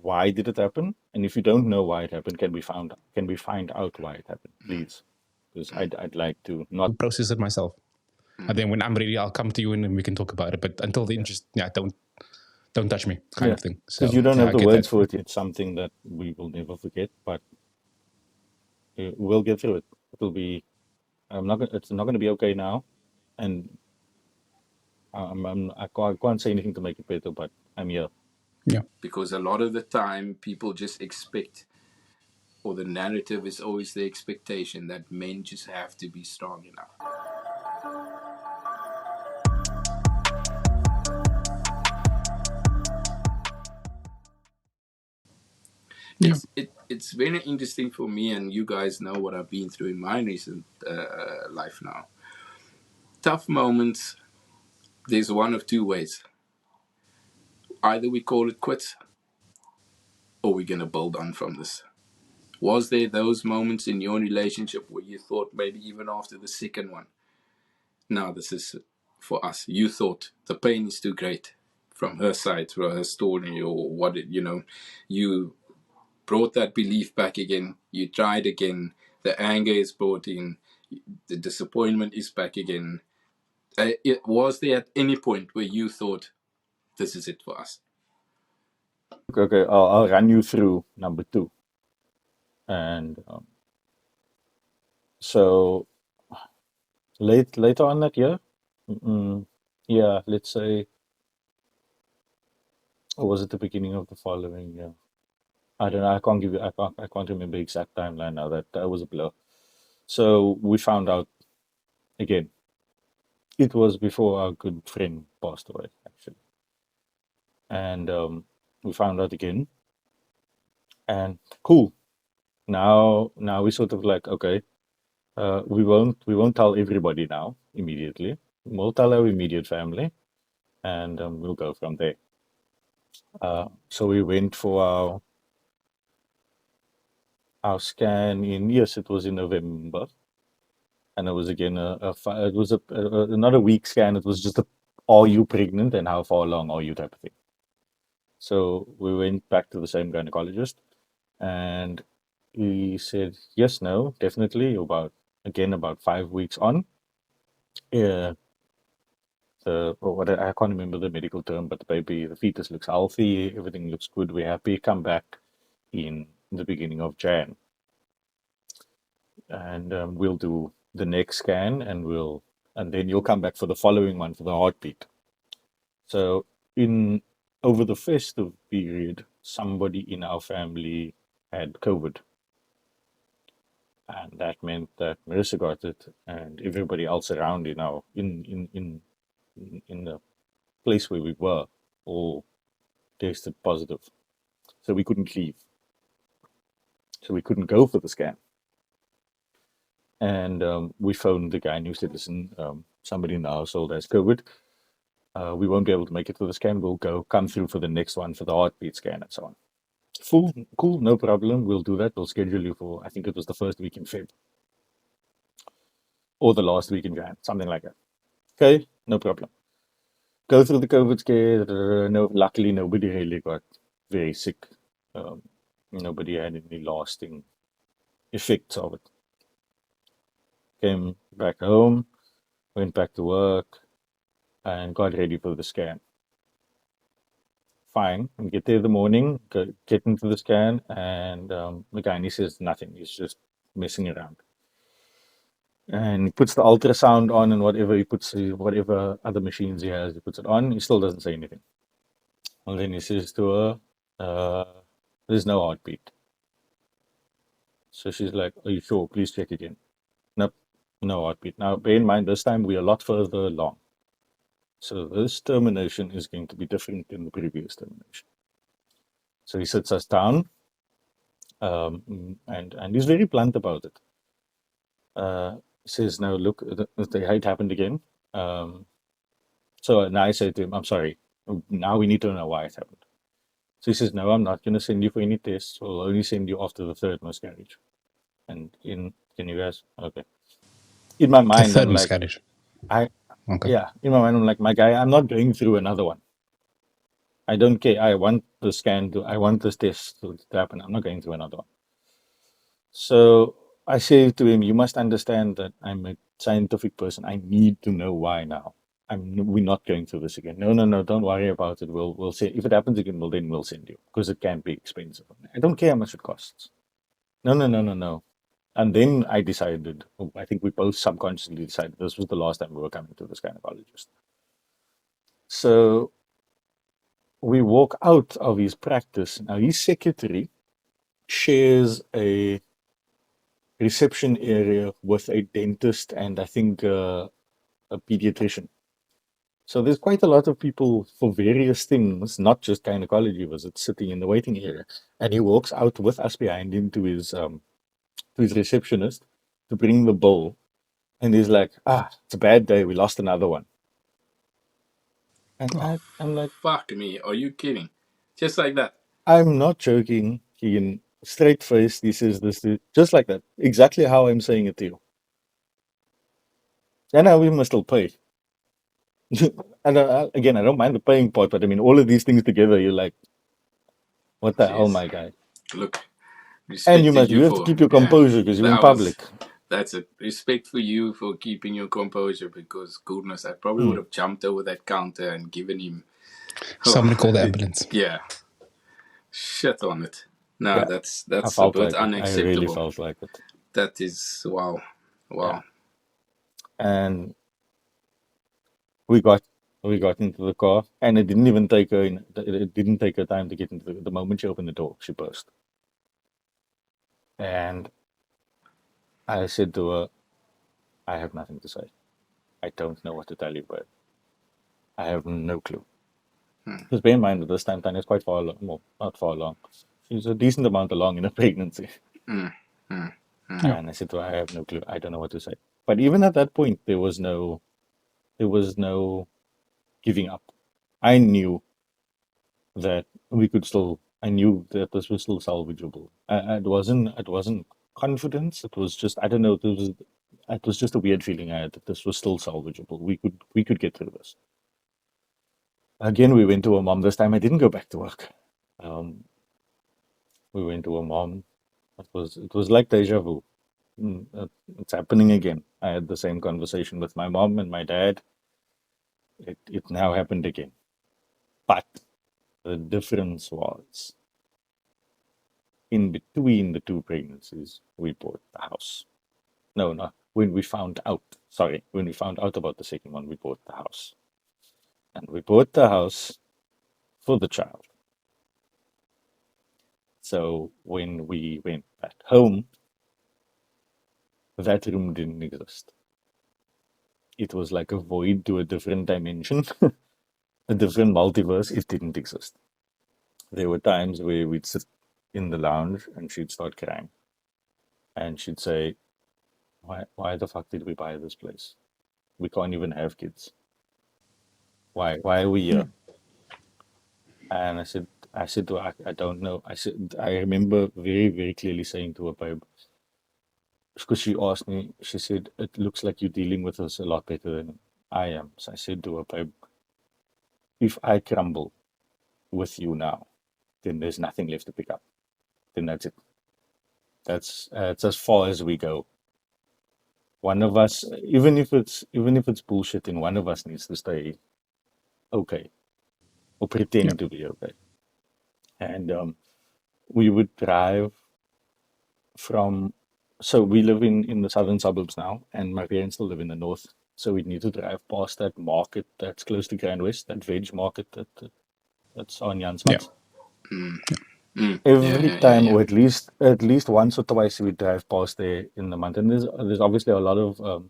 why did it happen? And if you don't know why it happened, can we find out why it happened, please? Because I'd like to not process it myself. And then when I'm ready, I'll come to you and we can talk about it. But until then, just don't touch me, kind of thing. So because you don't yeah, have I the get words that. for it. It's something that we will never forget, but we'll get through it. It'll be. It's not gonna be okay now, and I can't say anything to make it better, but I'm here. Yeah. Because a lot of the time people just expect, or the narrative is always the expectation that men just have to be strong enough. Yeah. It's very interesting for me, and you guys know what I've been through in my recent life now. Tough moments, there's one of two ways. Either we call it quits, or we're going to build on from this. Was there those moments in your relationship where you thought, maybe even after the second one, now this is for us, you thought the pain is too great from her side, through her story, or what it, you brought that belief back again, you tried again, the anger is brought in, the disappointment is back again. Was there at any point where you thought, this is it for us? Okay, I'll run you through number two, and so later on that year, yeah, let's say, or was it the beginning of the following year? I don't know. I can't remember exact timeline now. That was a blur. So we found out again. It was before our good friend passed away, actually, and we found out again. And cool. Now we sort of like, okay, we won't tell everybody now immediately. We'll tell our immediate family, and we'll go from there. So we went for our scan in, yes, it was in November, and it was again it was not a week scan. It was just a, are you pregnant and how far along are you type of thing. So we went back to the same gynecologist, and he said yes, no, definitely about 5 weeks on. Yeah, I can't remember the medical term, but the fetus looks healthy, everything looks good, we're happy. Come back in the beginning of Jan, and we'll do the next scan, and then you'll come back for the following one for the heartbeat. So in over the festive period, somebody in our family had COVID, and that meant that Marissa got it, and everybody else around in the place where we were all tested positive. So we couldn't leave. So we couldn't go for the scan. And we phoned the guy and he said, listen, somebody in the household has COVID. We won't be able to make it to the scan. We'll come through for the next one for the heartbeat scan and so on. Cool, no problem. We'll do that. We'll schedule you for, I think it was the first week in Feb or the last week in Jan, something like that. Okay, no problem. Go through the COVID scare. No, luckily nobody really got very sick. Nobody had any lasting effects of it. Came back home, went back to work, and got ready for the scan. Fine. We get there in the morning, get into the scan, and the guy says nothing. He's just messing around. And he puts the ultrasound on and whatever other machines he has, he puts it on. He still doesn't say anything. And then he says to her, there's no heartbeat. So she's like, are you sure? Please check again. Nope, no heartbeat. Now, bear in mind, this time we're a lot further along. So this termination is going to be different than the previous termination. So he sits us down, and he's very blunt about it. He says, "No, look, it happened again." So now I say to him, "I'm sorry. Now we need to know why it happened." So he says, "No, I'm not going to send you for any tests. We'll only send you after the third miscarriage." And can you guys? Okay. In my mind, Third I'm like, miscarriage. I Okay. yeah. In my mind, I'm like, my guy, I'm not going through another one. I don't care. I want the scan to. I want this test to happen. I'm not going through another one. So I say to him, you must understand that I'm a scientific person. I need to know why now. We're not going through this again. No, no, no, don't worry about it. We'll say if it happens again, we'll send you because it can be expensive. I don't care how much it costs. No, no, no, no, no. And then I decided, I think we both subconsciously decided this was the last time we were coming to this gynecologist. So we walk out of his practice. Now his secretary shares a reception area with a dentist and I think a pediatrician. So there's quite a lot of people for various things, not just gynecology visits, sitting in the waiting area. And he walks out with us behind him to his receptionist to bring the bowl. And he's like, it's a bad day. We lost another one. And I'm like, fuck me. Are you kidding? Just like that. I'm not joking. Keegan, straight faced, he says this, just like that. Exactly how I'm saying it to you. And now we must still pay. And again, I don't mind the paying part, but I mean, all of these things together, you're like, what the hell, Jeez. my guy? Look, And respect you have to keep your composure because you're in public. That's it. Respect for you for keeping your composure because, goodness, I probably would have jumped over that counter and given him. Somebody call the ambulance. Yeah. Shit on it. No, Yeah, that's I a felt bit like it. I unacceptable. really felt like it. That is wow. Yeah. And we got into the car, and it didn't even take her. It didn't take her time to get into the moment she opened the door. She burst, and I said to her, "I have nothing to say. I don't know what to tell you, but I have no clue." Because bear in mind that this time Tanya's quite far along. Well, not far along. She's a decent amount along in her pregnancy. And I said to her, "I have no clue. I don't know what to say." But even at that point, there was no giving up. I knew that we could still. I knew that this was still salvageable. It wasn't confidence. It was just I don't know. It was just a weird feeling I had that this was still salvageable. We could get through this. Again, we went to a mom. This time I didn't go back to work. We went to a mom. It was like deja vu. It's happening again. I had the same conversation with my mom and my dad. It now happened again. But the difference was in between the two pregnancies, we bought the house. No, no. When we found out about the second one, we bought the house. And we bought the house for the child. So when we went back home, that room didn't exist. It was like a void to a different dimension, a different multiverse. It didn't exist. There were times where we'd sit in the lounge and she'd start crying. And she'd say, why the fuck did we buy this place? We can't even have kids. Why are we here? And I said to her, I don't know. I remember very, very clearly saying to her, babe, because she asked me, she said, it looks like you're dealing with us a lot better than I am. So I said to her, babe, if I crumble with you now, then there's nothing left to pick up. Then that's it. That's it's as far as we go. One of us, even if it's bullshit, then one of us needs to stay okay or pretend to be okay. And we would drive from. So we live in the southern suburbs now, and my parents still live in the north. So we'd need to drive past that market that's close to Grand West, that veg market that's on Jan's Flats. Every time, or at least once or twice, we drive past there in the month. And there's obviously a lot of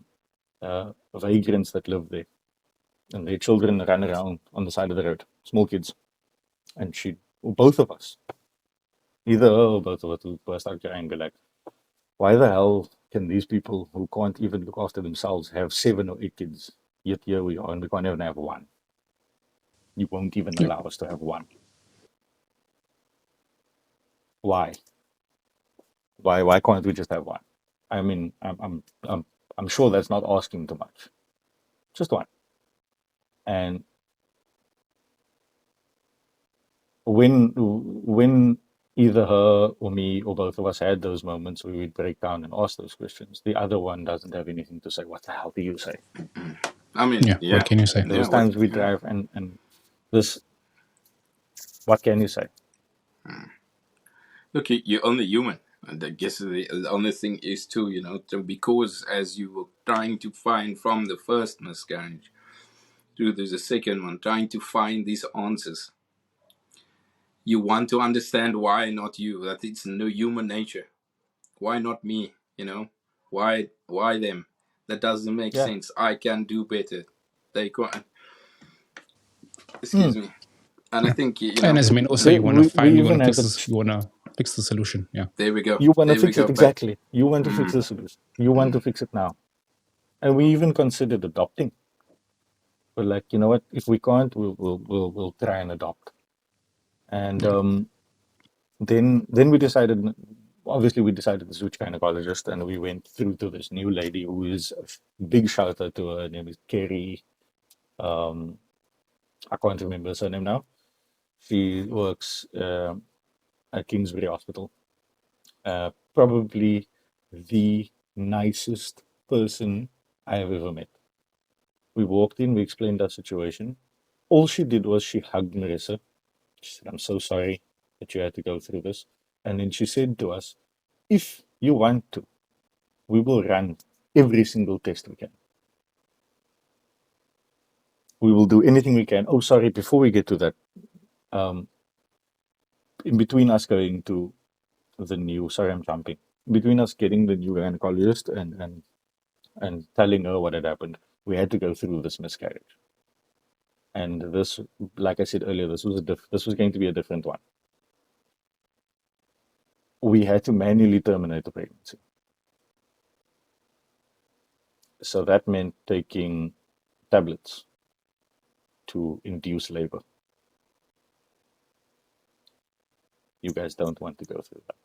vagrants that live there, and their children run around on the side of the road, small kids. And both of us, either her or both of us, would burst out crying and be like, "Why the hell can these people who can't even look after themselves have 7 or 8 kids? Yet here we are, and we can't even have one. You won't even allow us to have one. Why? Why can't we just have one?" I mean, I'm sure that's not asking too much. Just one. And when either her or me or both of us had those moments where we'd break down and ask those questions, the other one doesn't have anything to say. What the hell do you say? I mean, Yeah. yeah. What can you say? Those Yeah, times we drive and this, what can you say? look, you're only human. And I guess the only thing is too, because as you were trying to find from the first miscarriage to the second one, trying to find these answers, you want to understand why not you, that it's no human nature. Why not me? Why them? That doesn't make Yeah. sense. I can do better. They can't. Excuse me. And I think And as men, also you want to We find, even had you want to fix the solution. Yeah. there we go. you want to There we fix it go. But exactly. You want to fix the solution. You want to fix it now. And we even considered adopting. We're like, you know what? If we can't, we'll try and adopt. And then we decided. Obviously, we decided to switch gynecologist, and we went through to this new lady who is a big shout out to her. Her name is Kerry. I can't remember her surname now. She works at Kingsbury Hospital. Probably the nicest person I have ever met. We walked in, we explained our situation. All she did was she hugged Marissa. She said, I'm so sorry that you had to go through this. And then she said to us, if you want to, we will run every single test we can. We will do anything we can. Oh, sorry, before we get to that, in between us going to the new, sorry, I'm jumping, between us getting the new gynecologist and telling her what had happened, we had to go through this miscarriage. And this, like I said earlier, this was going to be a different one. We had to manually terminate the pregnancy. So that meant taking tablets to induce labor. You guys don't want to go through that.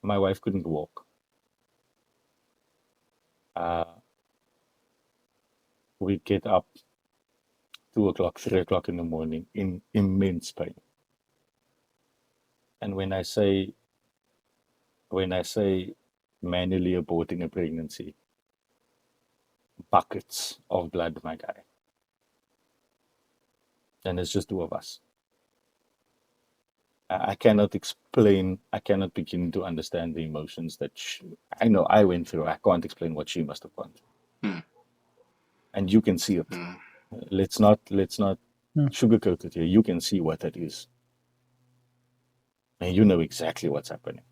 My wife couldn't walk. We'd get up 2 o'clock, 3 o'clock in the morning in immense pain. And when I say manually aborting a pregnancy, buckets of blood, my guy. And it's just two of us. I cannot explain, I cannot begin to understand the emotions that I know I went through. I can't explain what she must have gone through. And you can see it. Let's not sugarcoat it here. You can see what that is. And you know exactly what's happening.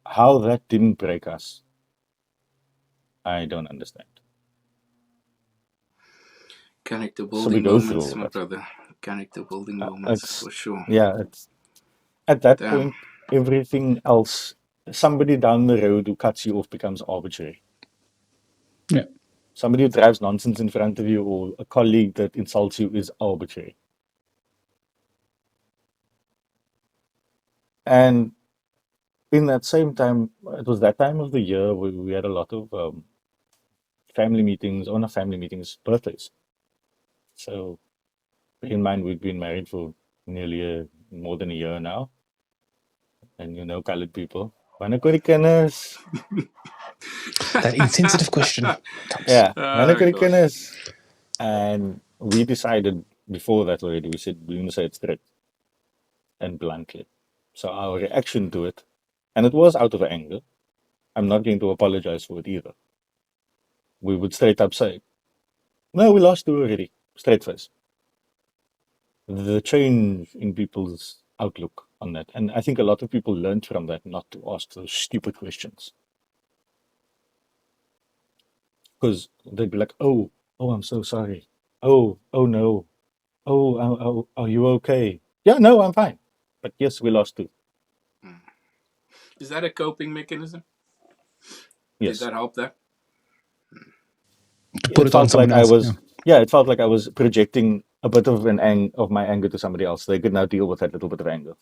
How that didn't break us, I don't understand. character So we building go through moments, all my that. brother. Character building moments for sure. Yeah, it's at that Damn. point, everything else, somebody down the road who cuts you off becomes arbitrary. Yeah. Somebody who drives nonsense in front of you or a colleague that insults you is arbitrary. And in that same time, it was that time of the year where we had a lot of family meetings, or not family meetings, birthdays. So, bear in mind, we've been married for nearly more than a year now. And you know, colored people. Wanneer That insensitive question comes. Yeah, Oh, and we decided before that already, we said we're going to say it straight and bluntly. So our reaction to it, and it was out of anger, I'm not going to apologize for it either. We would straight up say, no, we lost two already, straight face. The change in people's outlook on that. And I think a lot of people learned from that not to ask those stupid questions. Because they'd be like, oh, I'm so sorry. Oh no. Oh, are you okay? Yeah, no, I'm fine. But yes, we lost two. Is that a coping mechanism? Yes. Did that help that? Put it on someone else. It felt like I was projecting a bit of of my anger to somebody else. They could now deal with that little bit of anger.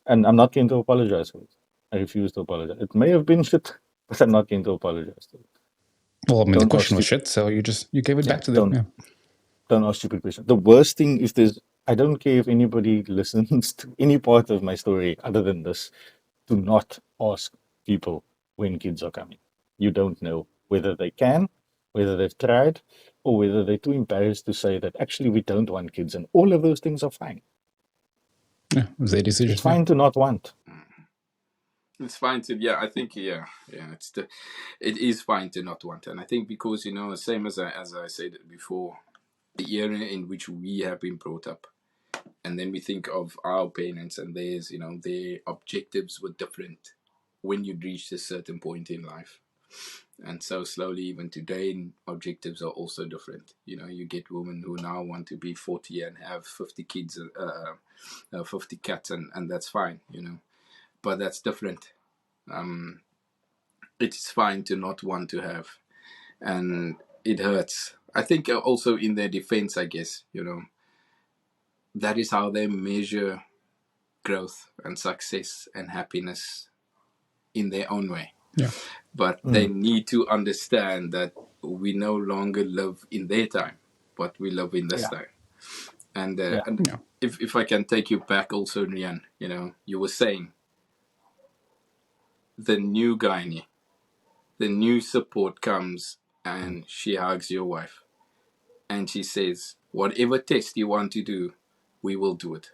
And I'm not going to apologize for it. I refuse to apologize. It may have been shit, but I'm not going to apologize. Well, I mean, the Don't question was ask shit, so you gave it Yeah, back to them. Yeah. don't ask stupid questions. The worst thing is this. I don't care if anybody listens to any part of my story other than this. Do not ask people when kids are coming. You don't know whether they can, whether they've tried, or whether they're too embarrassed to say that actually we don't want kids, and all of those things are fine. Yeah, it was their decision. It's fine to not want. It's fine to, yeah, I think, yeah, it is fine to not want. And I think because, same as I said before, the era in which we have been brought up, and then we think of our parents and theirs, their objectives were different when you reached a certain point in life. And so slowly, even today, objectives are also different. You get women who now want to be 40 and have 50 kids, 50 cats, and that's fine, but that's different. It's fine to not want to have, and it hurts. I think also in their defense, I guess, that is how they measure growth and success and happiness in their own way. Yeah. But they need to understand that we no longer live in their time, but we live in this time. And, if I can take you back also, Riaan, you were saying the new gynae, the new support comes and she hugs your wife and she says, whatever test you want to do, we will do it.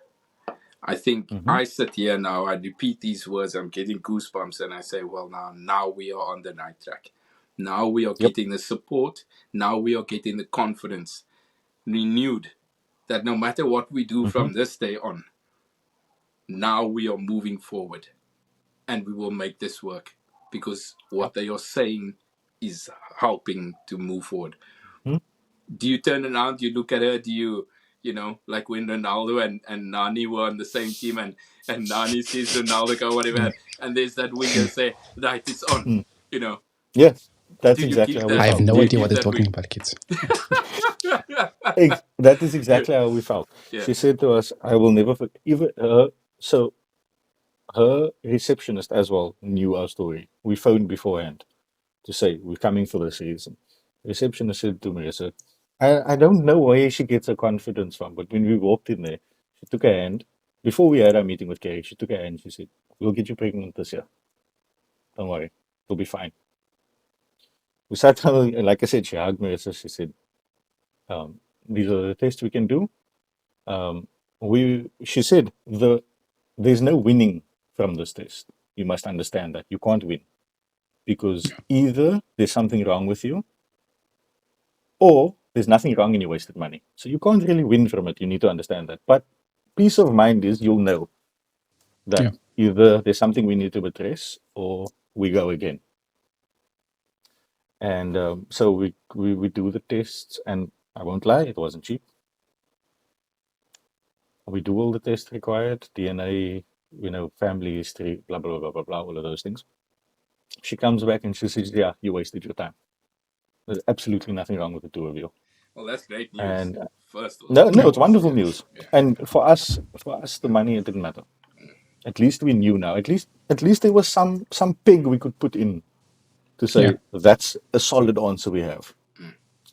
I think I sit here now, I repeat these words, I'm getting goosebumps, and I say, well, now we are on the right track. Now we are getting the support. Now we are getting the confidence renewed that no matter what we do from this day on, now we are moving forward and we will make this work because what they are saying is helping to move forward. Do you turn around, you look at her, do you, like when Ronaldo and Nani were on the same team and Nani sees Ronaldo go whatever, and there's that window say, right, it's on, Yes, that's do you exactly give how that? we I have felt. no idea what they're talking about, kids. That is exactly how we felt. Yeah. She said to us, I will never forget. Even so her receptionist as well knew our story. We phoned beforehand to say we're coming for this reason. The receptionist said to Marissa, I don't know where she gets her confidence from, but when we walked in there, she took her hand. Before we had our meeting with Kerry, she took her hand and she said, we'll get you pregnant this year. Don't worry, it'll be fine. We sat down, and like I said, she hugged Marissa. She said, these are the tests we can do. She said, there's no winning from this test. You must understand that. You can't win. Because either there's something wrong with you, or there's nothing wrong and you wasted money. So you can't really win from it. You need to understand that. But peace of mind is you'll know that either there's something we need to address or we go again. And so we do the tests, and I won't lie, it wasn't cheap. We do all the tests required, DNA, family history, blah, blah, blah, blah, blah, all of those things. She comes back and she says, yeah, you wasted your time. There's absolutely nothing wrong with the two of you. Well, that's great news. And First, no, it's wonderful news. And for us, the money, it didn't matter. At least we knew now. At least there was some peg we could put in to say that's a solid answer we have.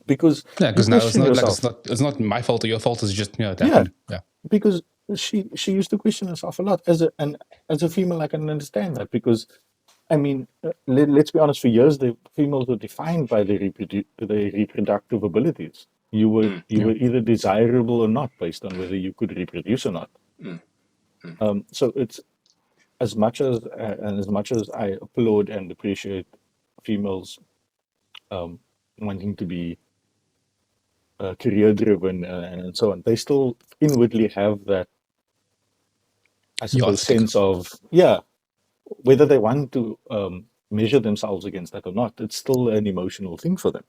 Because now it's not my fault or your fault. It's just it happened. Yeah. Because she used to question herself a lot. As a female, I can understand that because, I mean, let's be honest. For years, the females were defined by their reproductive abilities. You were either desirable or not, based on whether you could reproduce or not. So it's as much as I applaud and appreciate females wanting to be career driven and so on, they still inwardly have that, I suppose, sense of whether they want to measure themselves against that or not. It's still an emotional thing for them.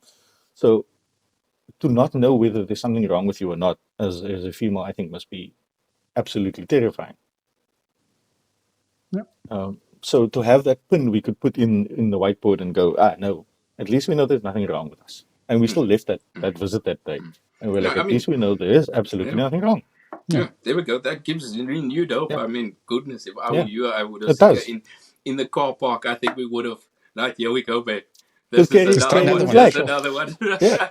So to not know whether there's something wrong with you or not as a female, I think must be absolutely terrifying. So to have that pin we could put in the whiteboard and go, no, at least we know there's nothing wrong with us. And we still left that visit that day. And we're like, at least we know there is absolutely nothing wrong. Yeah, there we go. That gives renewed hope. I mean, goodness, if I were you, I would have in the car park, I think we would have. Like, here we go, babe. Because This is Kerry another was one. like, That's another one. yeah,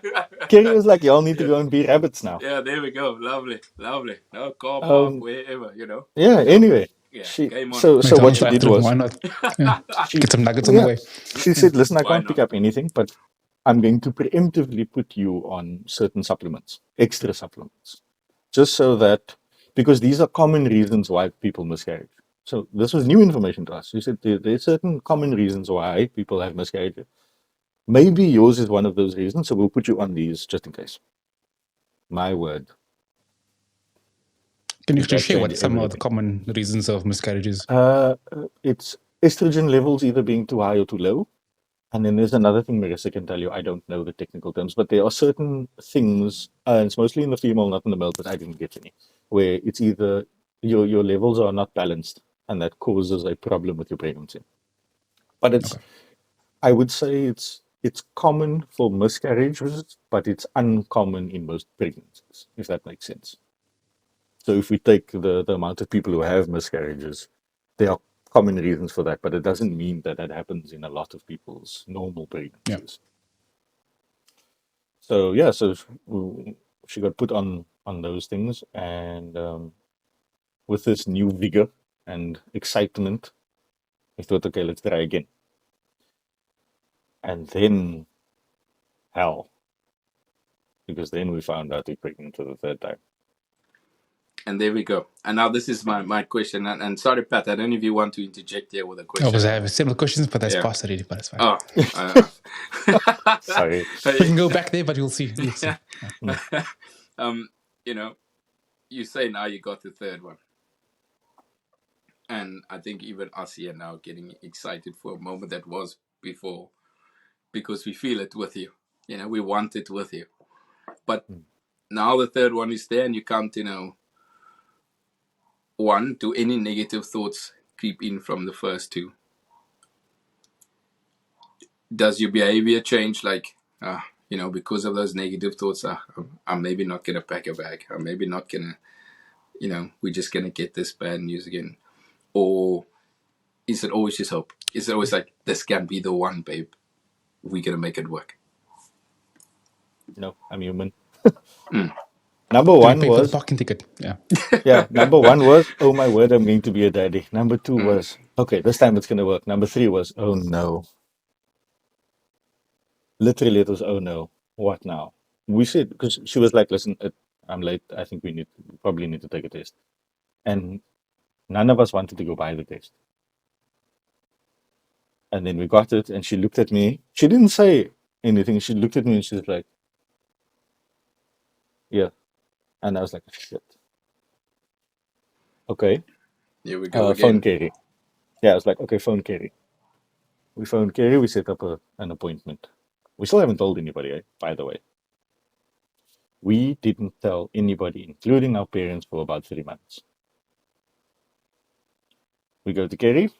Kerry was like, y'all need to go and be rabbits now. Yeah, there we go. Lovely, lovely. No car park, wherever, Yeah. Anyway, Yeah, she game on. so It's what only she did 5 was why not? Yeah. she Get some nuggets on the way. she said, listen, I Why can't pick not? up anything, but I'm going to preemptively put you on certain supplements, extra supplements, just so that because these are common reasons why people miscarry. So this was new information to us. She said there's certain common reasons why people have miscarriages. Maybe yours is one of those reasons, so we'll put you on these just in case. My word. Can you Did actually that share what change some of the everything? common reasons of miscarriages? It's estrogen levels either being too high or too low. And then there's another thing Marissa can tell you. I don't know the technical terms, but there are certain things, and it's mostly in the female, not in the male, but I didn't get any, where it's either your levels are not balanced, and that causes a problem with your pregnancy. But it's, Okay. I would say it's common for miscarriages, but it's uncommon in most pregnancies, if that makes sense. So if we take the amount of people who have miscarriages, there are common reasons for that, but it doesn't mean that that happens in a lot of people's normal Yeah. pregnancies. So yeah, so she got put on those things, and with this new vigor and excitement, I thought, okay, let's try again. And then hell, because then we found out we're pregnant for the third time. And there we go. And now this is my question. And sorry, Pat, I don't know if you want to interject here with a Oh, question. because I have similar questions, but that's Yeah. past already, but it's fine. Oh, Sorry. We can go back there, but you'll see. You'll see. you know, you say now you got the third one. And I think even us here now getting excited for a moment that was before, because we feel it with you. You know, we want it with you. But now the third one is there, and you can't, do any negative thoughts creep in from the first two? Does your behavior change? Like, because of those negative thoughts, I'm maybe not going to pack a bag. I'm maybe not going to, we're just going to get this bad news again. Or is it always just hope? Is it always like, this can be the one, babe? We're going to make it work. No, I'm human. Mm. Number Do we one pay for the was, parking ticket? yeah, number one was, oh my word, I'm going to be a daddy. Number two was, okay, this time it's going to work. Number three was, oh no. Literally, it was, oh no, what now? We said, because she was like, listen, I'm late. I think we probably need to take a test. And none of us wanted to go buy the test. And then we got it, and she looked at me. She didn't say anything. She looked at me and she was like, yeah. And I was like, shit. Okay. Here we go Phone again. Kerry. Yeah, I was like, okay, phone Kerry. We phoned Kerry. We set up an appointment. We still haven't told anybody, by the way. We didn't tell anybody, including our parents, for about 3 months. We go to Kerry.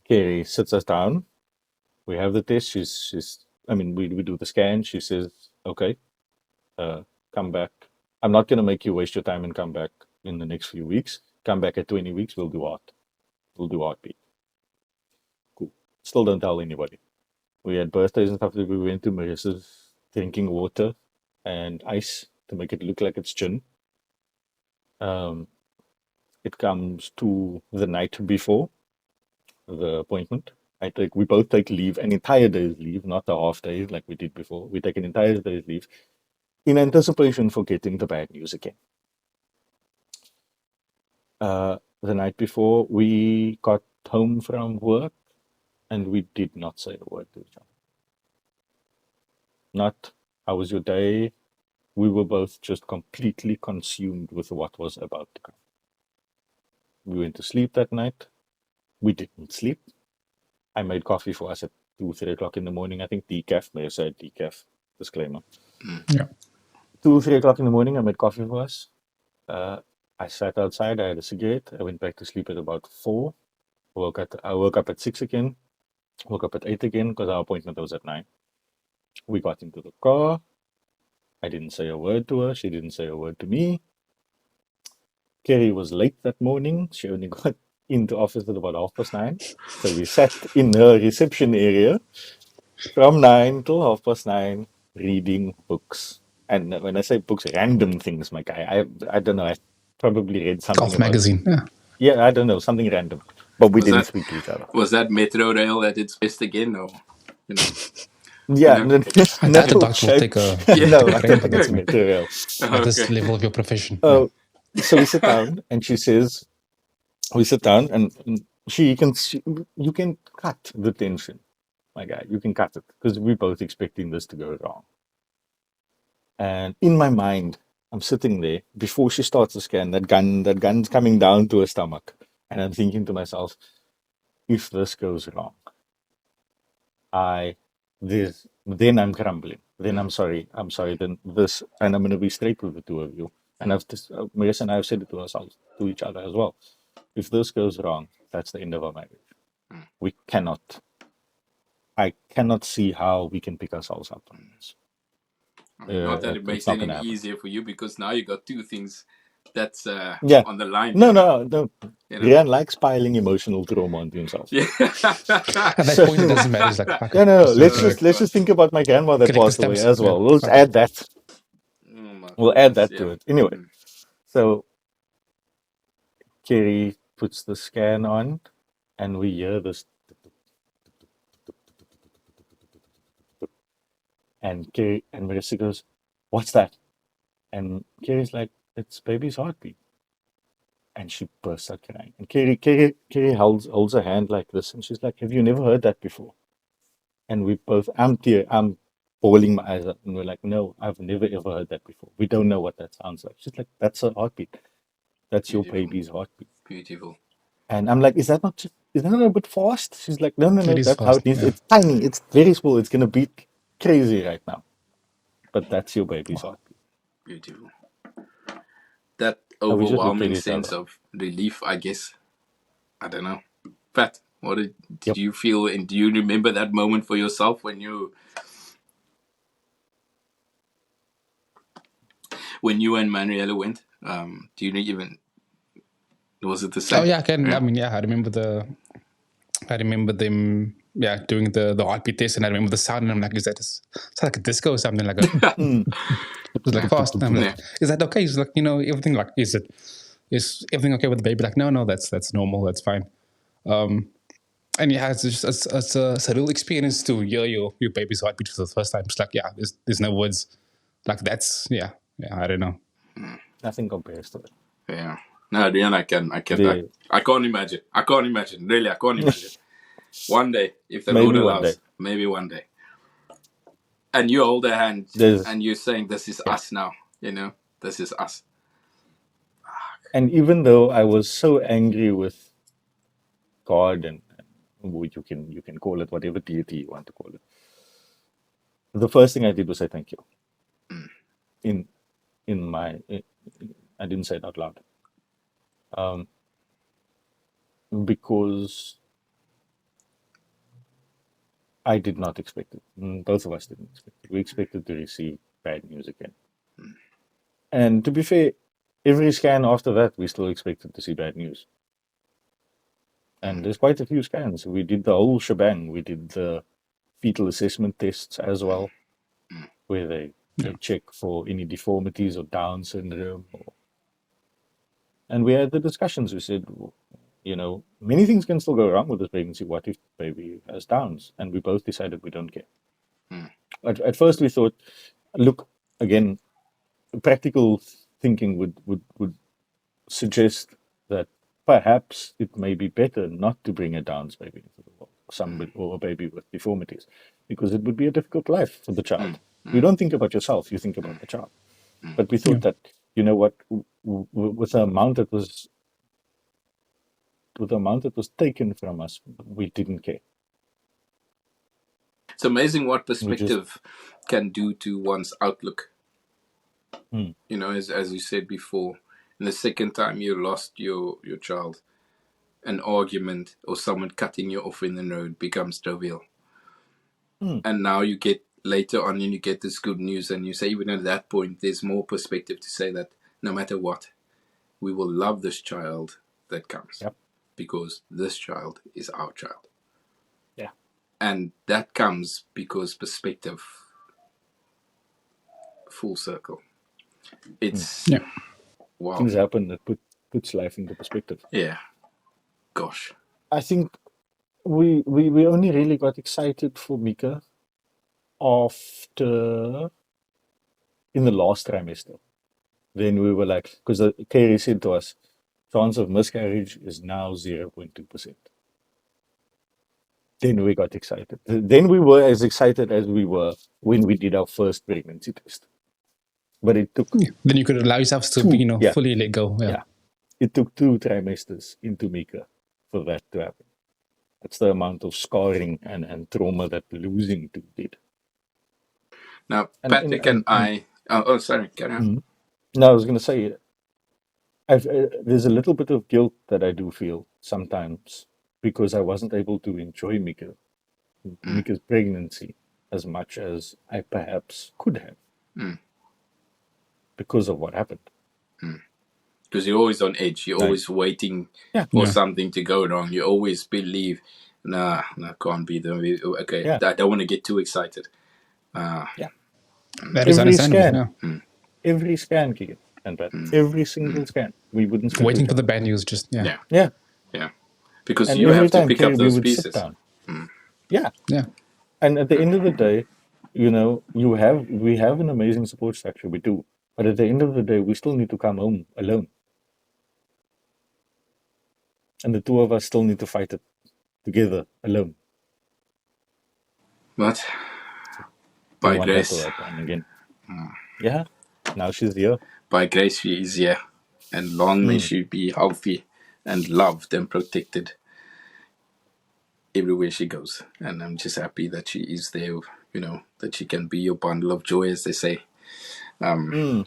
Kerry sits us down. We have the test. We do the scan. She says, okay, come back. I'm not going to make you waste your time and come back in the next few weeks. Come back at 20 weeks. We'll do art. We'll do heartbeat. Cool. Still don't tell anybody. We had birthdays and stuff. We went to Marissa's, drinking water and ice to make it look like it's gin. It comes to the night before the appointment. We both take leave, an entire day's leave, not a half day like we did before. We take an entire day's leave in anticipation for getting the bad news again. The night before, we got home from work and we did not say a word to each other. Not, how was your day? We were both just completely consumed with what was about to come. We went to sleep that night. We didn't sleep. I made coffee for us at 2, 3 o'clock in the morning. I think decaf, may I say decaf, disclaimer. Yeah. 2, 3 o'clock in the morning, I made coffee for us. I sat outside, I had a cigarette. I went back to sleep at about 4. I woke up at 6 again. Woke up at 8 again because our appointment was at 9. We got into the car. I didn't say a word to her. She didn't say a word to me. Kerry was late that morning. She only got into office at about 9:30. So we sat in her reception area from 9 till 9:30 reading books. And when I say books, random things, my guy. I don't know. I probably read something Golf about, magazine. Yeah. yeah, I don't know, something random. But we Was didn't that speak to each other. was that Metro Rail at its best again, or you know? Yeah, You know? I no, doubt the docs will shame. take a No, I train, don't but think that's it's me. material. At this Okay. level of your profession. Oh, so we sit down and she says, we sit down and you can cut the tension, my guy. You can cut it because we're both expecting this to go wrong. And in my mind, I'm sitting there before she starts the scan. That gun's coming down to her stomach, and I'm thinking to myself, if this goes wrong, then I'm crumbling. Then I'm sorry. Then this, and I'm going to be straight with the two of you. And Marissa and I have said it to ourselves, to each other as well. If this goes wrong, that's the end of our marriage. We cannot. I cannot see how we can pick ourselves up on this. I mean, not that it It's makes not it going to any happen. easier for you because now you got two things that's Yeah. on the line. No, you know? no. You know? Riaan likes piling emotional trauma onto himself. Yeah. At that point, it doesn't matter. It's like, fuck it. No. Just Let's just think about my grandma that collect the passed away stamps. as well. Yeah, We'll just fuck it. add that. Oh my We'll add goodness, that to yeah. it. Anyway, so Kerry puts the scan on, and we hear this, and Kerry and Marissa goes, "What's that?" And Kerry's like, "It's baby's heartbeat." And she bursts out crying. And Kerry holds her hand like this, and she's like, "Have you never heard that before?" And we both, I'm bawling my eyes out, and we're like, "No, I've never ever heard that before. We don't know what that sounds like." She's like, "That's a heartbeat. That's your Beautiful. baby's heartbeat." Beautiful. And I'm like, is that not a bit fast? She's like, no, It is that's how fast, it needs. yeah. It's tiny. It's very small. It's gonna beat crazy right now. But that's your baby's heartbeat. Beautiful. That And we just looked at overwhelming each sense other. of relief, I guess. I don't know. Pat, what did Yep. you feel, and do you remember that moment for yourself when you and Manuela went? Do you even, was it the same? Oh yeah, I can. I mean, yeah, I remember them. Yeah, doing the heartbeat test, and I remember the sound, and I'm like, is that it's like a disco or something? Like a, it was like fast. And I'm like, is that okay? He's like, everything like, is everything okay with the baby? Like, no, that's normal, that's fine. And yeah, it's just it's a real experience to hear your baby's heartbeat for the first time. It's like, yeah, there's no words. Like that's yeah, I don't know. Nothing compares to it. Yeah. No, Riaan, I can't imagine. I can't imagine. Really, I can't imagine. One day, if the Maybe Lord one allows, day. maybe one day. And you hold their hand, and you're saying, "This is us now." This is us. And even though I was so angry with God and you can call it whatever deity you want to call it, the first thing I did was say thank you. I didn't say it out loud. Because I did not expect it. Both of us didn't expect it. We expected to receive bad news again. And to be fair, every scan after that, we still expected to see bad news. And there's quite a few scans. We did the whole shebang. We did the fetal assessment tests as well, where they check for any deformities or Down syndrome. And we had the discussions. We said, many things can still go wrong with this pregnancy. What if the baby has Downs? And we both decided we don't care. At first, we thought, look, again, practical thinking would suggest that perhaps it may be better not to bring a Downs baby into the world, or a baby with deformities, because it would be a difficult life for the child. You don't think about yourself; you think about the child. But we thought that, what, with the amount that was taken from us, we didn't care. It's amazing what perspective can do to one's outlook. As you said before, and the second time you lost your child, an argument or someone cutting you off in the road becomes trivial. And now you get later on, and you get this good news, and you say, even at that point, there's more perspective to say that no matter what, we will love this child that comes. Yep. because this child is our child. Yeah. And that comes because perspective, full circle. It's, wow. Things happen that puts life into perspective. Yeah. Gosh. I think we only really got excited for Mika after in the last trimester. Then we were like, because Kerry said to us, chance of miscarriage is now 0.2%. Then we got excited. Then we were as excited as we were when we did our first pregnancy test. But it took Then you could allow yourself to be, fully let go. Yeah. It took 2 trimesters into Mika for that to happen. That's the amount of scarring and trauma that losing to did. Now, Patrick and I. Oh, sorry. Carry on. No, I was going to say, there's a little bit of guilt that I do feel sometimes because I wasn't able to enjoy Mika's pregnancy as much as I perhaps could have because of what happened. Because you're always on edge. You're always waiting for something to go wrong. You always believe, nah, can't be them. Okay, I don't want to get too excited. That is understandable. Every scan, Keegan, and Pat, every single scan. We wouldn't waiting for the bad news. Just yeah. Because and you every have to time pick up those we would pieces. sit down. Yeah. And at the end of the day, we have an amazing support structure. We do, but at the end of the day, we still need to come home alone, and the two of us still need to fight it together alone. But by grace, again. Yeah. Now she's here. By grace, she is here, and long may she be healthy and loved and protected everywhere she goes. And I'm just happy that she is there. That she can be your bundle of joy, as they say. For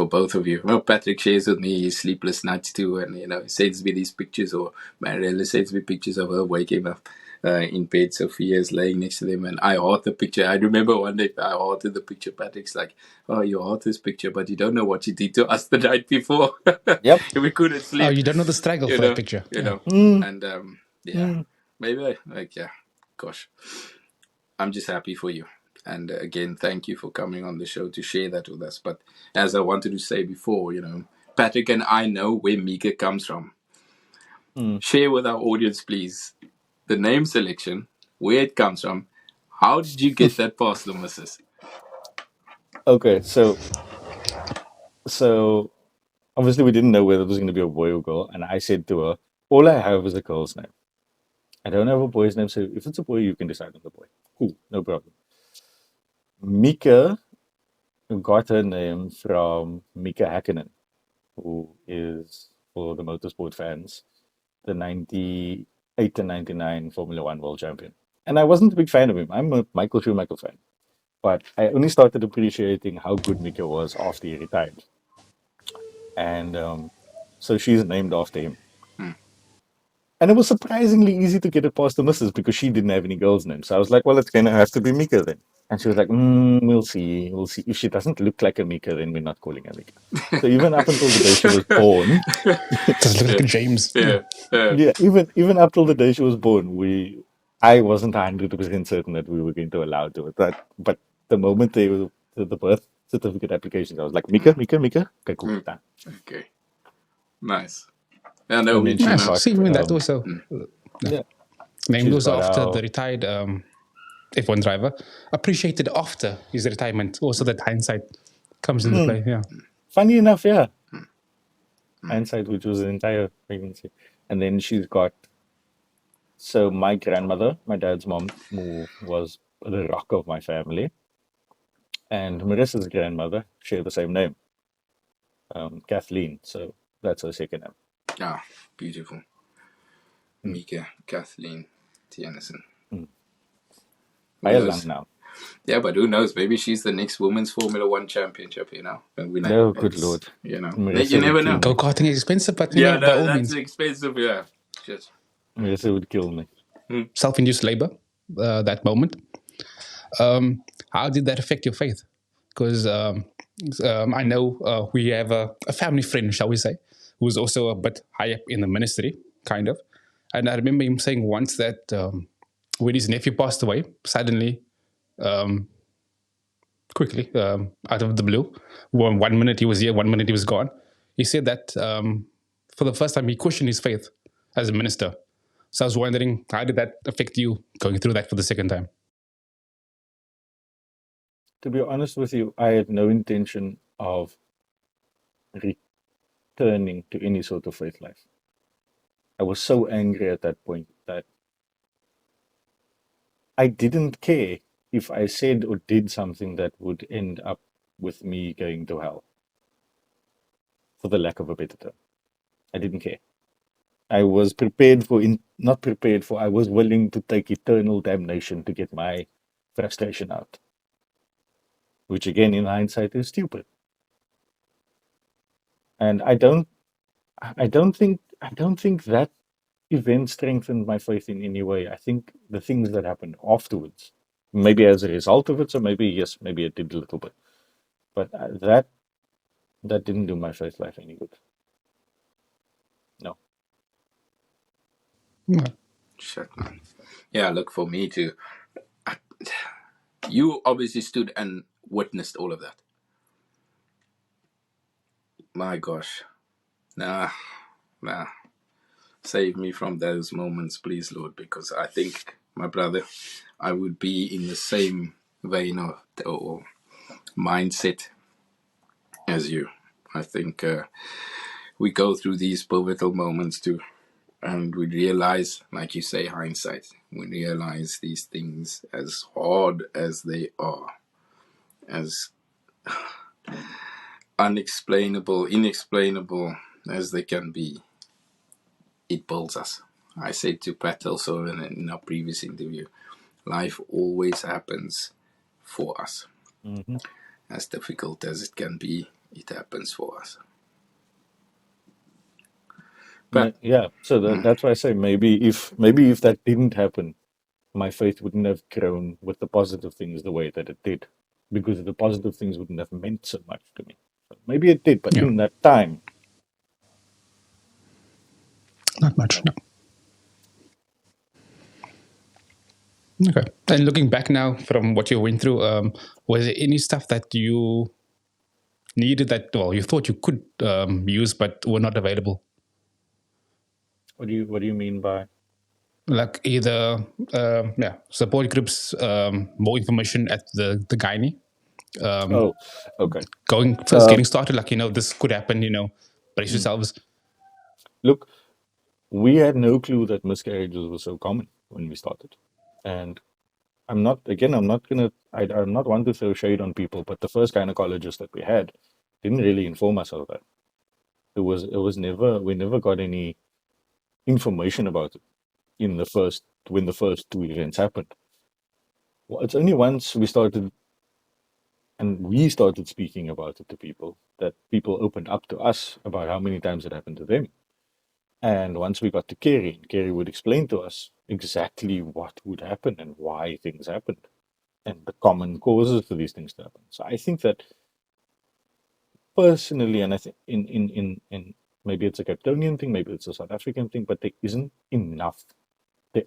both of you. Well, Patrick shares with me his sleepless nights too, and he sends me these pictures, or Mariella sends me pictures of her waking up in bed. Sophia is laying next to them, and I heart the picture. I remember one day I hearted the picture. Patrick's like, "Oh, you heart this picture, but you don't know what you did to us the night before. Yep, we couldn't sleep. Oh, you don't know the struggle for that picture. And maybe gosh, I'm just happy for you. And again, thank you for coming on the show to share that with us. But as I wanted to say before, Patrick and I know where Mika comes from. Share with our audience, please, the name selection, where it comes from. How did you get that past the missus? Okay, so obviously we didn't know whether it was going to be a boy or girl, and I said to her, all I have is a girl's name. I don't have a boy's name, so if it's a boy, you can decide on the boy. Cool, no problem. Mika got her name from Mika Häkkinen, who is, for the motorsport fans, the 98 and 99 Formula One world champion. And I wasn't a big fan of him. I'm a Michael Schumacher fan. But I only started appreciating how good Mika was after he retired. And so she's named after him. And it was surprisingly easy to get it past the missus because she didn't have any girls' names. So I was like, well, it's going to have to be Mika then. And she was like, we'll see. We'll see. If she doesn't look like a Mika, then we're not calling her Mika. So even up until the day she was born. Does look like a James. Yeah, even up till the day she was born, I wasn't 100% certain that we were going to allow to it. But the moment the birth certificate applications, I was like, Mika. Okay, cool. Okay. Nice. Yeah, no, we see, that also. Named also after the retired F1 driver, appreciated after his retirement. Also, that hindsight comes into play. Yeah. Funny enough, yeah. Hindsight, which was an entire pregnancy, and then she's got. So my grandmother, my dad's mom, who was the rock of my family, and Marissa's grandmother share the same name, Kathleen. So that's her second name. Ah, beautiful. Mika, Kathleen, Theunissen. By long now. Yeah, but who knows? Maybe she's the next women's Formula One championship, And good Lord. You never know. Go-karting is expensive, but by all that's means. Expensive, yeah. Just. Marissa would kill me. Self-induced labor, that moment. How did that affect your faith? Because I know we have a family friend, shall we say, who's also a bit high up in the ministry. kind of. And I remember him saying once that when his nephew passed away, suddenly, quickly, out of the blue, 1 minute he was here, 1 minute he was gone. He said that for the first time he questioned his faith as a minister. So I was wondering, how did that affect you going through that for the second time? To be honest with you, I had no intention of returning to any sort of faith life. I was so angry at that point that I didn't care if I said or did something that would end up with me going to hell, for the lack of a better term. I didn't care. I was prepared for, not prepared for, I was willing to take eternal damnation to get my frustration out. Which again, in hindsight, is stupid. And I don't think that event strengthened my faith in any way. I think the things that happened afterwards, maybe as a result of it, so maybe yes, maybe it did a little bit, but that didn't do my faith life any good. No. Yeah. Shit, man. Yeah, look, for me too. You obviously stood and witnessed all of that. My gosh. Nah. Save me from those moments, please, Lord, because I think, my brother, I would be in the same vein of or mindset as you. I think we go through these pivotal moments too, and we realize, like you say, hindsight, we realize these things, as hard as they are, as inexplainable as they can be, it builds us. I said to Pat also in our previous interview, life always happens for us. Mm-hmm. As difficult as it can be, it happens for us. But yeah, so that's why I say maybe if that didn't happen, my faith wouldn't have grown with the positive things the way that it did, because the positive things wouldn't have meant so much to me. So maybe it did, but Yeah. in that time, Not much. no. Okay. And looking back now from what you went through, was there any stuff that you needed that, well, you thought you could use but were not available? What do you mean by? Like either support groups, more information at the gynae, Oh, okay. getting started, like, this could happen, brace yourselves. Look, we had no clue that miscarriages were so common when we started, and I'm not one to throw shade on people, but the first gynecologist that we had didn't really inform us of that. We never got any information about it when the first two events happened. Well, it's only once we started speaking about it to people that people opened up to us about how many times it happened to them. And once we got to Kerry, and Kerry would explain to us exactly what would happen and why things happened and the common causes for these things to happen. So I think that personally, and I think in maybe it's a Capetonian thing, maybe it's a South African thing, but there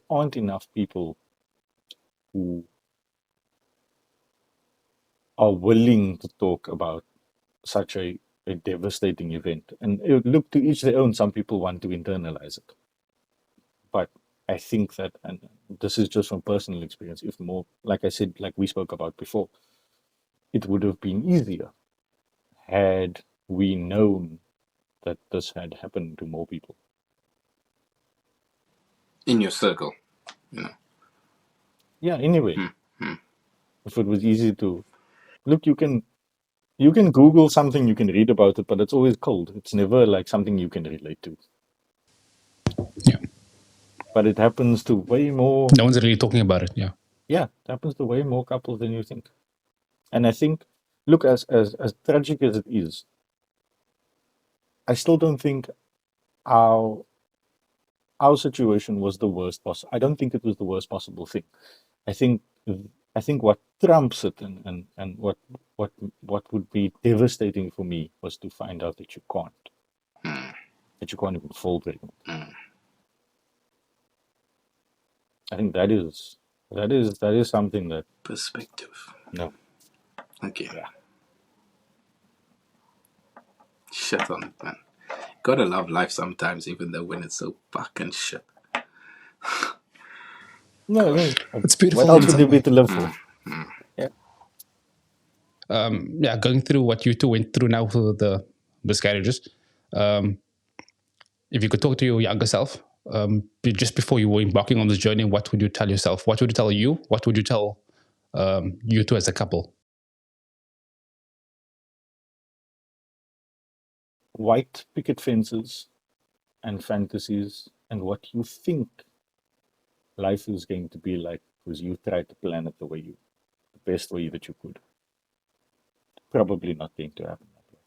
aren't enough people who are willing to talk about such a devastating event. And look, to each their own. Some people want to internalize it, but I think that, and this is just from personal experience, if more, like I said, like we spoke about before, it would have been easier had we known that this had happened to more people in your circle, Yeah, anyway, if it was easy to look, you can Google something, you can read about it, but it's always cold. It's never like something you can relate to. Yeah. But it happens to way more. No one's really talking about it. Yeah. Yeah, it happens to way more couples than you think. And I think, look, as tragic as it is, I still don't think our situation was the worst possible. I don't think it was the worst possible thing. I think what trumps it and what would be devastating for me was to find out that you can't even fall pregnant. I think that is something that Perspective. no, Okay. yeah. Shit on it, man. Gotta love life sometimes, even though when it's so fucking shit. No, Gosh. no. It's What beautiful else in would some there be way. to live for? Yeah. Yeah, going through what you two went through now for the miscarriages. Um, if you could talk to your younger self, just before you were embarking on this journey, what would you tell yourself? What would you tell you? What would you tell you two as a couple? White picket fences and fantasies and what you think life is going to be like because you tried to plan it the best way that you could. Probably not going to happen that way.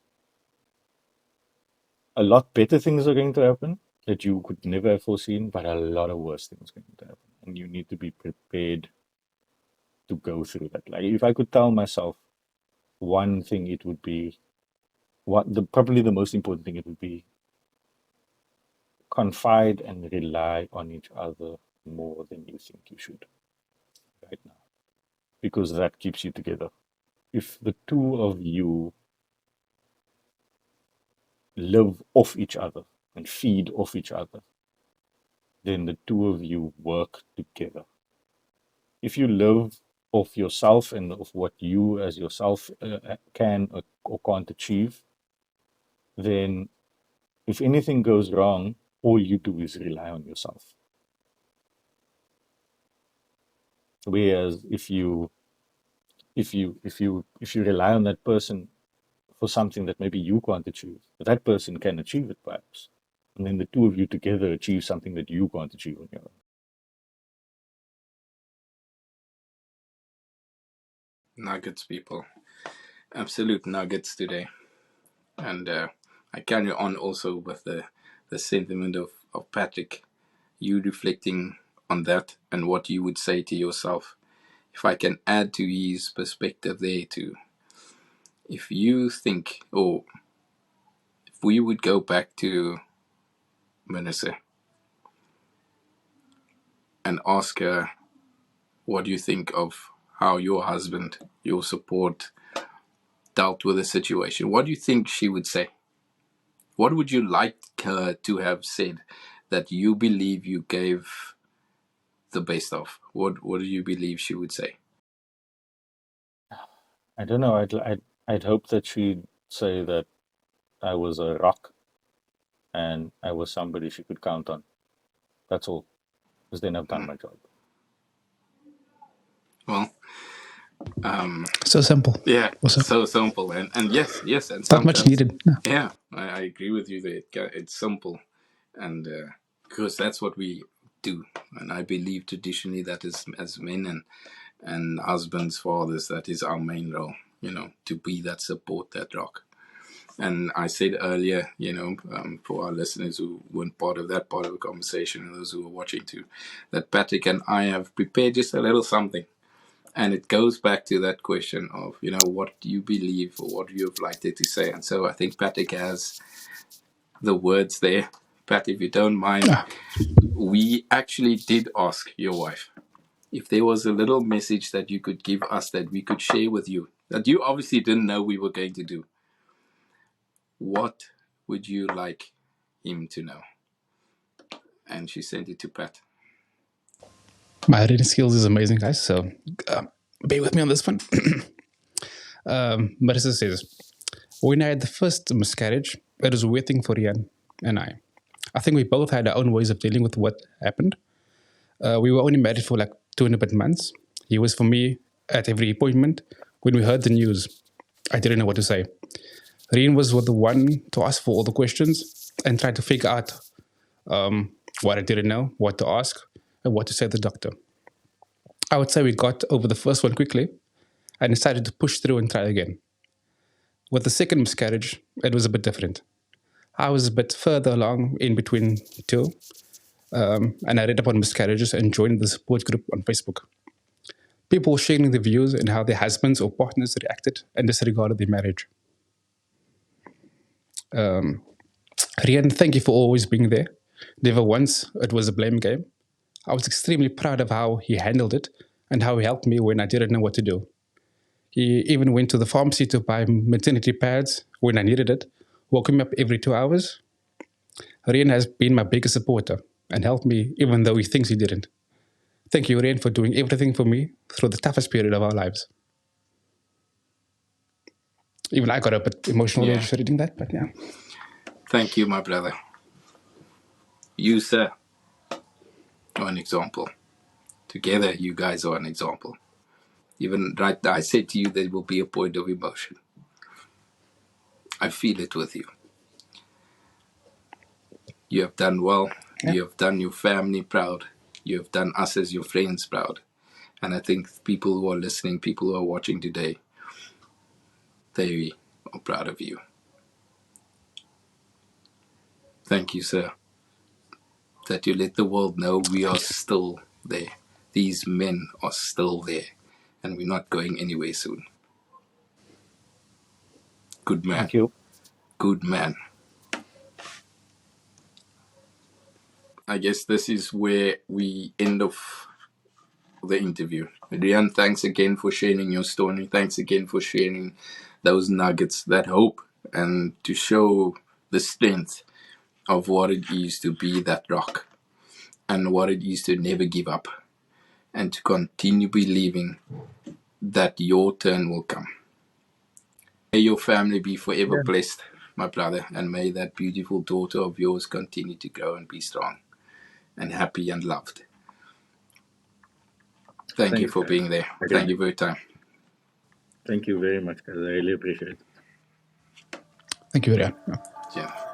A lot better things are going to happen that you could never have foreseen, but a lot of worse things are going to happen. And you need to be prepared to go through that. Like if I could tell myself one thing, it would be probably the most important thing it would be confide and rely on each other more than you think you should right now. Because that keeps you together. If the two of you live off each other and feed off each other, then the two of you work together. If you live off yourself and of what you as yourself can or can't achieve, then if anything goes wrong, all you do is rely on yourself. Whereas if you rely on that person for something that maybe you can't achieve, that person can achieve it perhaps. And then the two of you together achieve something that you can't achieve on your own. Nuggets, people. Absolute nuggets today. And I carry on also with the sentiment of Patrick. You reflecting on that and what you would say to yourself. If I can add to his perspective there too. If you think, or if we would go back to Melissa and ask her, what do you think of how your husband, your support, dealt with the situation? What do you think she would say? What would you like her to have said that you believe you gave the best of? What do you believe she would say? I don't know. I'd hope that she'd say that I was a rock and I was somebody she could count on. That's all. Because then I've done my job. Well, So simple. yeah, Also, so simple. And yes, and not much sometimes, needed. No. yeah, I agree with you that it's simple. And because that's what we do. And I believe traditionally that is, as men and husbands, fathers, that is our main role, to be that support, that rock. And I said earlier, for our listeners who weren't part of that part of the conversation and those who are watching too, that Patrick and I have prepared just a little something. And it goes back to that question of, what do you believe or what you have liked it to say? And so I think Patrick has the words there. Pat, if you don't mind, Ah, we actually did ask your wife if there was a little message that you could give us that we could share with you, that you obviously didn't know we were going to do. What would you like him to know? And she sent it to Pat. my reading skills is amazing, guys. So bear with me on this one. Marissa says, when I had the first miscarriage, it was waiting for Riaan and I. I think we both had our own ways of dealing with what happened. We were only married for like 2 and a bit months. He was for me at every appointment. When we heard the news, I didn't know what to say. Rian was the one to ask for all the questions and try to figure out what I didn't know, what to ask, and what to say to the doctor. I would say we got over the first one quickly and decided to push through and try again. With the second miscarriage, it was a bit different. I was a bit further along in between two, and I read up on miscarriages and joined the support group on Facebook. People were sharing their views and how their husbands or partners reacted and disregarded their marriage. Rian, thank you for always being there. Never once it was a blame game. I was extremely proud of how he handled it and how he helped me when I didn't know what to do. He even went to the pharmacy to buy maternity pads when I needed it, woke me up every 2 hours. Riaan has been my biggest supporter and helped me even though he thinks he didn't. Thank you, Riaan, for doing everything for me through the toughest period of our lives. Even I got a bit emotional Yeah. just reading that, but yeah. Thank you, my brother. You, sir, are an example. Together, you guys are an example. Even right now, I said to you, there will be a point of emotion. I feel it with you. You have done well. Yeah. You have done your family proud. You have done us as your friends proud. And I think people who are listening, people who are watching today, they are proud of you. Thank you, sir, that you let the world know we are still there. These men are still there, and we're not going anywhere soon. Good man. Thank you. Good man. I guess this is where we end off the interview. Riaan, thanks again for sharing your story. Thanks again for sharing those nuggets, that hope, and to show the strength of what it is to be that rock and what it is to never give up and to continue believing that your turn will come. May your family be forever blessed, my brother, and may that beautiful daughter of yours continue to grow and be strong and happy and loved. Thank you for being there. Thank you for your time. Thank you very much, guys. I really appreciate it. Thank you, Riaan. Yeah.